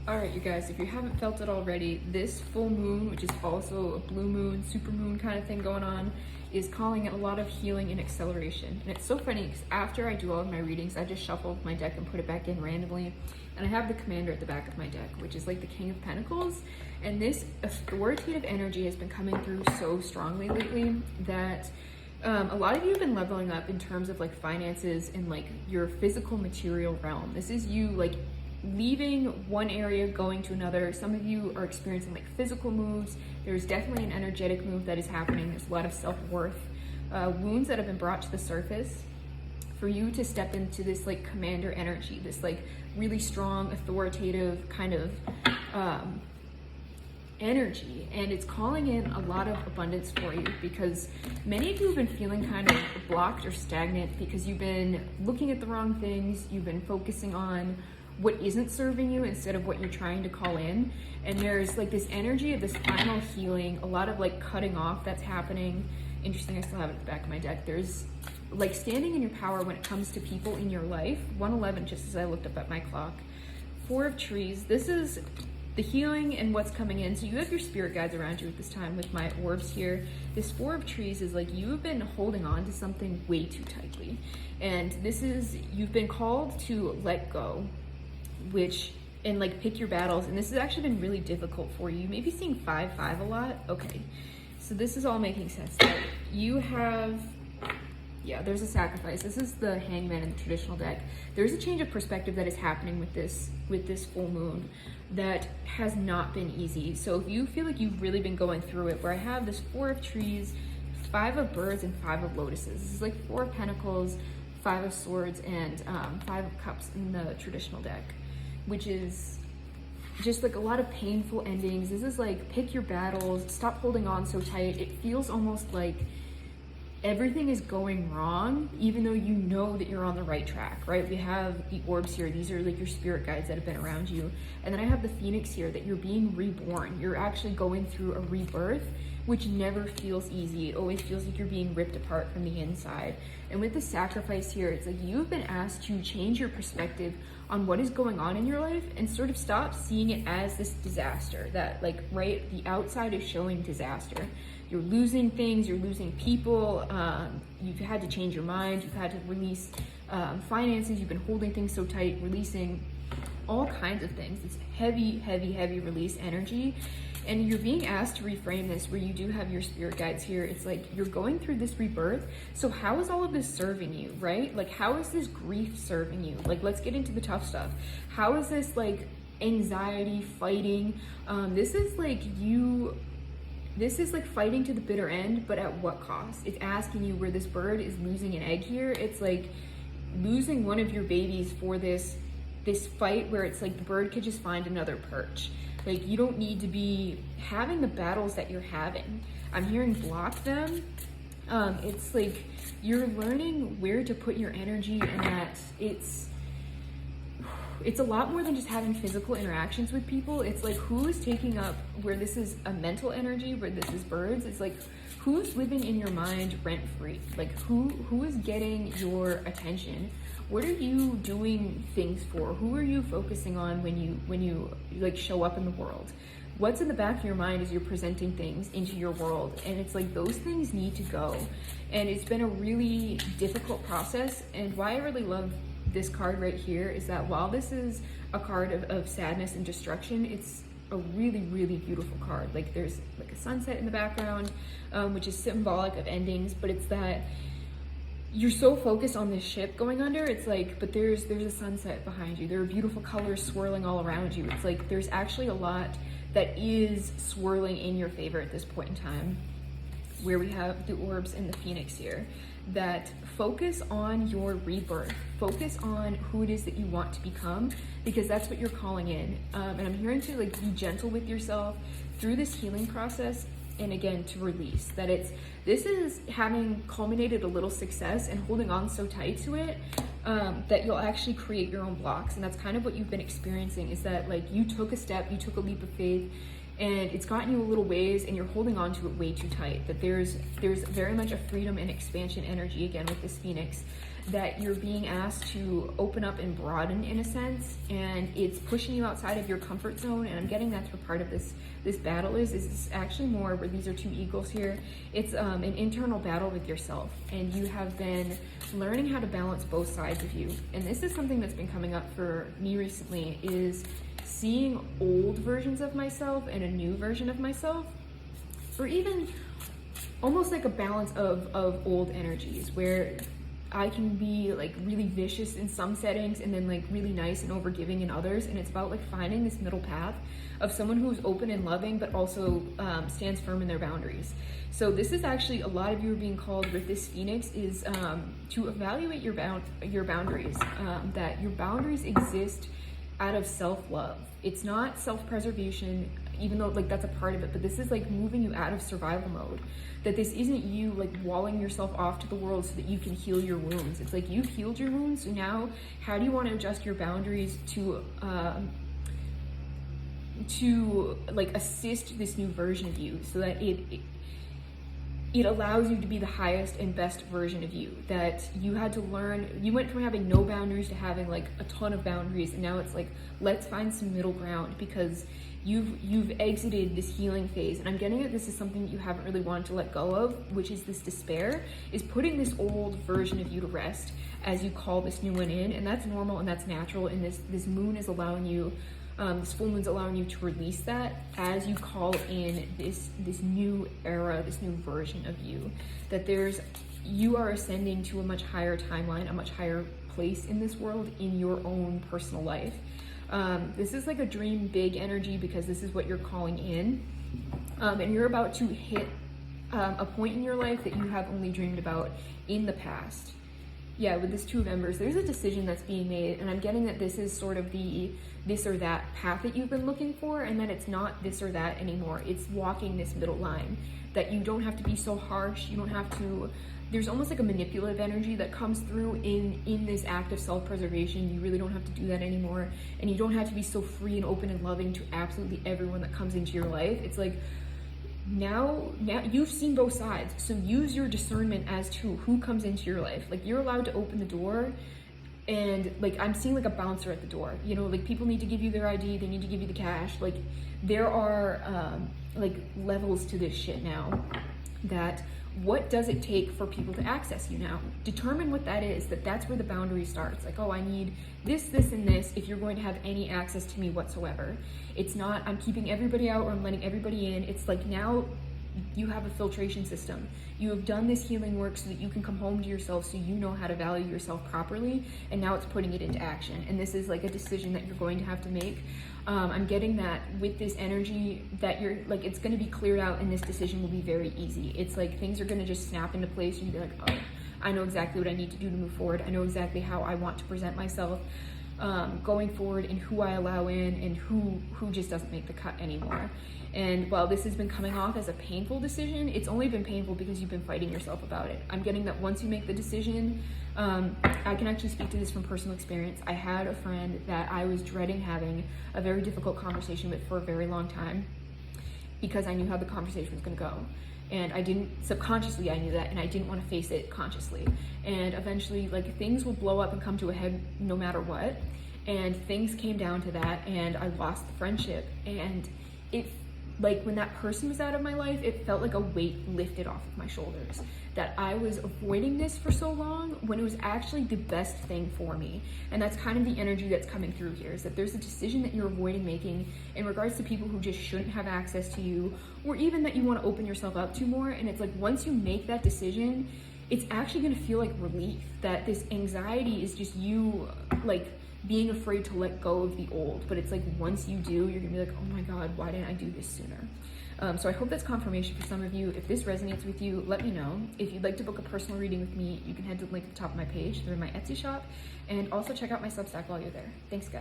All right, you guys, if you haven't felt it already, this full moon, which is also a blue moon, super moon kind of thing going on, is calling it a lot of healing and acceleration. And it's so funny because after I do all of my readings, I just shuffle my deck and put it back in randomly. And I have the commander at the back of my deck, which is like the King of Pentacles. And this authoritative energy has been coming through so strongly lately that a lot of you have been leveling up in terms of like finances and like your physical material realm. This is you like leaving one area, going to another. Some of you are experiencing like physical moves. There's definitely an energetic move that is happening. There's a lot of self-worth, wounds that have been brought to the surface for you to step into this like commander energy, this like really strong, authoritative kind of energy. And it's calling in a lot of abundance for you because many of you have been feeling kind of blocked or stagnant because you've been looking at the wrong things. You've been focusing on what isn't serving you instead of what you're trying to call in. And there's like this energy of this final healing, a lot of like cutting off that's happening. Interesting, I still have it at the back of my deck. There's like standing in your power when it comes to people in your life. 111, just as I looked up at my clock. 4 of trees, this is the healing and what's coming in. So you have your spirit guides around you at this time with my orbs here. This 4 of trees is like you've been holding on to something way too tightly. And this is, you've been called to let go, and like pick your battles. And this has actually been really difficult for you. Maybe seeing 5-5 a lot. Okay, so this is all making sense. You have, yeah, there's a sacrifice. This is the Hangman in the traditional deck. There's a change of perspective that is happening with this full moon that has not been easy. So if you feel like you've really been going through it, where I have this 4 of trees, 5 of birds, and 5 of lotuses. This is like 4 of pentacles, 5 of swords, and 5 of cups in the traditional deck, which is just like a lot of painful endings. This is like pick your battles, stop holding on so tight. It feels almost like everything is going wrong, even though you know that you're on the right track, right? We have the orbs here. These are like your spirit guides that have been around you. And then I have the phoenix here, that you're being reborn. You're actually going through a rebirth, which never feels easy. It always feels like you're being ripped apart from the inside. And with the sacrifice here, it's like you've been asked to change your perspective on what is going on in your life and sort of stop seeing it as this disaster that like, right, the outside is showing disaster. You're losing things, you're losing people, you've had to change your mind, you've had to release finances, you've been holding things so tight, releasing all kinds of things. It's heavy, heavy, heavy release energy. And you're being asked to reframe this where you do have your spirit guides here. It's like you're going through this rebirth. So how is all of this serving you, right? Like how is this grief serving you? Like let's get into the tough stuff. How is this like anxiety, fighting? This is like fighting to the bitter end, but at what cost? It's asking you where this bird is losing an egg here. It's like losing one of your babies for this fight where it's like the bird could just find another perch. Like you don't need to be having the battles that you're having. I'm hearing block them. It's like you're learning where to put your energy, and that it's a lot more than just having physical interactions with people. It's like who is taking up where this is a mental energy, where this is birds. It's like who's living in your mind rent free? Like who is getting your attention? What are you doing things for? Who are you focusing on when you like show up in the world? What's in the back of your mind as you're presenting things into your world? And it's like those things need to go. And it's been a really difficult process. And why I really love this card right here is that while this is a card of sadness and destruction, it's a really, really beautiful card. Like there's like a sunset in the background, which is symbolic of endings, but it's that you're so focused on this ship going under. It's like, but there's a sunset behind you. There are beautiful colors swirling all around you. It's like there's actually a lot that is swirling in your favor at this point in time, where we have the orbs and the phoenix here, that focus on your rebirth, focus on who it is that you want to become, because that's what you're calling in. And I'm hearing to like be gentle with yourself through this healing process, and again to release that this is having culminated a little success and holding on so tight to it that you'll actually create your own blocks. And that's kind of what you've been experiencing, is that like you took a step, you took a leap of faith, and it's gotten you a little ways, and you're holding on to it way too tight. That there's very much a freedom and expansion energy again with this phoenix that you're being asked to open up and broaden in a sense, and it's pushing you outside of your comfort zone. And I'm getting that's what part of this battle is actually more where these are two eagles here. It's an internal battle with yourself, and you have been learning how to balance both sides of you. And this is something that's been coming up for me recently, is seeing old versions of myself and a new version of myself, or even almost like a balance of old energies, where I can be like really vicious in some settings and then like really nice and overgiving in others. And it's about like finding this middle path of someone who's open and loving, but also stands firm in their boundaries. So this is actually, a lot of you are being called with this Phoenix is to evaluate your boundaries, that your boundaries exist out of self-love. It's not self-preservation, even though like that's a part of it, but this is like moving you out of survival mode. That this isn't you like walling yourself off to the world so that you can heal your wounds. It's like you've healed your wounds, so now how do you want to adjust your boundaries to like assist this new version of you, so that it allows you to be the highest and best version of you. That you had to learn, you went from having no boundaries to having like a ton of boundaries, and now it's like, let's find some middle ground, because you've exited this healing phase. And I'm getting at this is something that you haven't really wanted to let go of, which is this despair, is putting this old version of you to rest as you call this new one in. And that's normal and that's natural, and this moon is allowing you, this full moon's allowing you to release that as you call in this new era, this new version of you. That you are ascending to a much higher timeline, a much higher place in this world, in your own personal life. This is like a dream big energy, because this is what you're calling in, and you're about to hit a point in your life that you have only dreamed about in the past. Yeah, with this Two of Embers, there's a decision that's being made, and I'm getting that this is sort of the this or that path that you've been looking for, and that it's not this or that anymore. It's walking this middle line, that you don't have to be so harsh, you don't have to, there's almost like a manipulative energy that comes through in this act of self-preservation. You really don't have to do that anymore, and you don't have to be so free and open and loving to absolutely everyone that comes into your life. It's like, now you've seen both sides, so use your discernment as to who comes into your life. Like, you're allowed to open the door, and like I'm seeing like a bouncer at the door, you know, like people need to give you their ID, they need to give you the cash. Like, there are like levels to this shit now. That what does it take for people to access you now? Determine what that is. That's where the boundary starts. Like, oh, I need this, this, and this if you're going to have any access to me whatsoever. It's not, I'm keeping everybody out or I'm letting everybody in. It's like, now you have a filtration system. You have done this healing work so that you can come home to yourself, so you know how to value yourself properly, and now it's putting it into action. And this is like a decision that you're going to have to make. I'm getting that with this energy, that you're like, it's going to be cleared out, and this decision will be very easy. It's like things are going to just snap into place, and you'll be like, oh, I know exactly what I need to do to move forward. I know exactly how I want to present myself going forward, and who I allow in, and who just doesn't make the cut anymore. And while this has been coming off as a painful decision, it's only been painful because you've been fighting yourself about it. I'm getting that once you make the decision, I can actually speak to this from personal experience. I had a friend that I was dreading having a very difficult conversation with for a very long time, because I knew how the conversation was going to go. And I didn't, subconsciously I knew that, and I didn't want to face it consciously. And eventually, like, things will blow up and come to a head no matter what. And things came down to that, and I lost the friendship. And it, like, when that person was out of my life, it felt like a weight lifted off of my shoulders. That I was avoiding this for so long, when it was actually the best thing for me. And that's kind of the energy that's coming through here, is that there's a decision that you're avoiding making in regards to people who just shouldn't have access to you, or even that you want to open yourself up to more. And it's like, once you make that decision, it's actually going to feel like relief. That this anxiety is just you, like, being afraid to let go of the old. But it's like, once you do, you're gonna be like, oh my God, why didn't I do this sooner? So I hope that's confirmation for some of you. If this resonates with you, let me know. If you'd like to book a personal reading with me, you can head to the link at the top of my page. They're in my Etsy shop. And also check out my Substack while you're there. Thanks, guys.